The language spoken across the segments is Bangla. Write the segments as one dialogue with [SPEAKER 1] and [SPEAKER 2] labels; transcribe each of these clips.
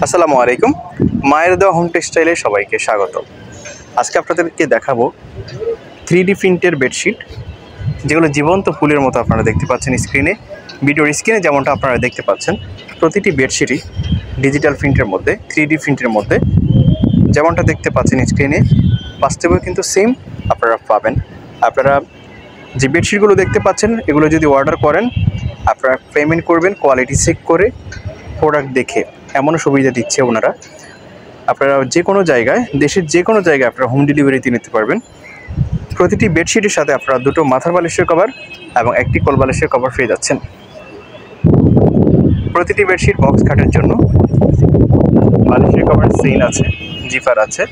[SPEAKER 1] আসসালামু আলাইকুম। মায়ের দেওয়া হোম টেক্সটাইলে সবাইকে স্বাগত। আজকে আপনাদেরকে দেখাবো 3D প্রিন্টের বেডশিট, যেগুলো জীবন্ত ফুলের মতো আপনারা দেখতে পাচ্ছেন স্ক্রিনে। ভিডিওর স্ক্রিনে যেমনটা আপনারা দেখতে পাচ্ছেন, প্রতিটি বেডশিটই ডিজিটাল প্রিন্টের মধ্যে, 3D প্রিন্টের মধ্যে যেমনটা দেখতে পাচ্ছেন স্ক্রিনে, বাস্তবেও কিন্তু সেম আপনারা পাবেন। আপনারা যে বেডশিটগুলো দেখতে পাচ্ছেন, এগুলো যদি অর্ডার করেন, আপনারা পেমেন্ট করবেন কোয়ালিটি চেক করে, প্রোডাক্ট দেখে। এমনও সুবিধা দিচ্ছে ওনারা, আপনারা যে কোনো জায়গায়, দেশের যে কোনো জায়গায় আপনারা হোম ডেলিভারিতে নিতে পারবেন। প্রতিটি বেডশিটের সাথে আপনারা দুটো মাথার বালিশের কভার এবং একটি কোল বালিশের কভার পেয়ে যাচ্ছেন। প্রতিটি বেডশিট বক্স খাটের জন্য বালিশের কভার চেইন আছে, জিপার আছে।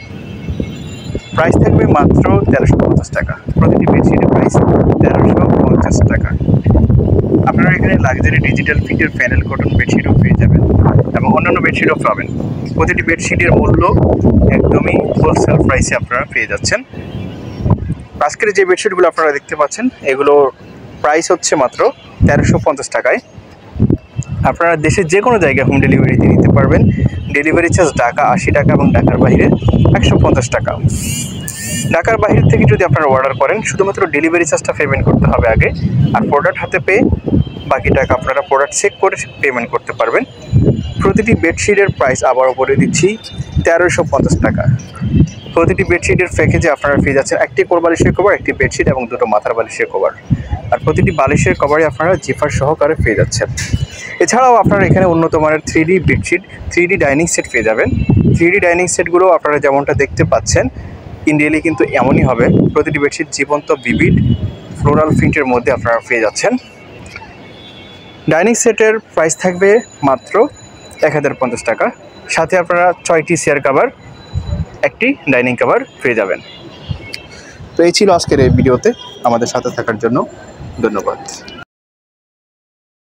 [SPEAKER 1] প্রাইস থাকবে মাত্র 1350 টাকা। প্রতিটি বেডশিটের প্রাইস 1350 টাকা। আপনারা এখানে লাক্সারি ডিজিটাল ফিটের প্যানেল কটন বেডশিটও পেয়ে যাবেন এবং অন্যান্য বেডশিটও পাবেন। প্রতিটি বেডশিটের মূল্য একদমই হোলসেল প্রাইসে আপনারা পেয়ে যাচ্ছেন। আজকের যে বেডশিটগুলো আপনারা দেখতে পাচ্ছেন, এগুলোর প্রাইস হচ্ছে মাত্র 1350 টাকায়। আপনারা দেশের যে কোনো জায়গায় হোম ডেলিভারিতে নিতে পারবেন। ডেলিভারি চার্জ ঢাকা 80 টাকা এবং ঢাকার বাইরে 150 টাকা। ঢাকার বাইরে থেকে যদি আপনারা অর্ডার করেন, শুধুমাত্র ডেলিভারি চার্জটা পেমেন্ট করতে হবে আগে, আর প্রোডাক্ট হাতে পেয়ে বাকি টাকা আপনারা প্রোডাক্ট চেক করে পেমেন্ট করতে পারবেন। প্রতিটি বেডশিটের প্রাইস আবারও বলে দিচ্ছি 1350 টাকা। প্রতিটি বেডশিটের প্যাকেজে আপনারা পেয়ে যাচ্ছেন একটি কোল বালিশের কভার, একটি বেডশিট এবং দুটো মাথার বালিশের কভার। আর প্রতিটি বালিশের কভারে আপনারা জিপার সহকারে পেয়ে যাচ্ছেন। এছাড়াও আপনারা এখানে উন্নত মানের 3D bedsheet, 3D dining set পেয়ে যাবেন। 3D ডাইনিং সেটগুলো আপনারা যেমনটা দেখতে পাচ্ছেন, ইন্ডিয়ালি কিন্তু এমনই হবে। প্রতিটি বেডশিট জীবন্ত বিবিড ফ্লোরাল প্রিন্টের মধ্যে আপনারা পেয়ে যাচ্ছেন। ডাইনিং সেটের প্রাইস থাকবে মাত্র 1050 টাকা। সাথে আপনারা 6টি চেয়ার কভার, একটি ডাইনিং কভার পেয়ে যাবেন। তো এই ছিল আজকের এই ভিডিওতে। আমাদের সাথে থাকার জন্য ধন্যবাদ।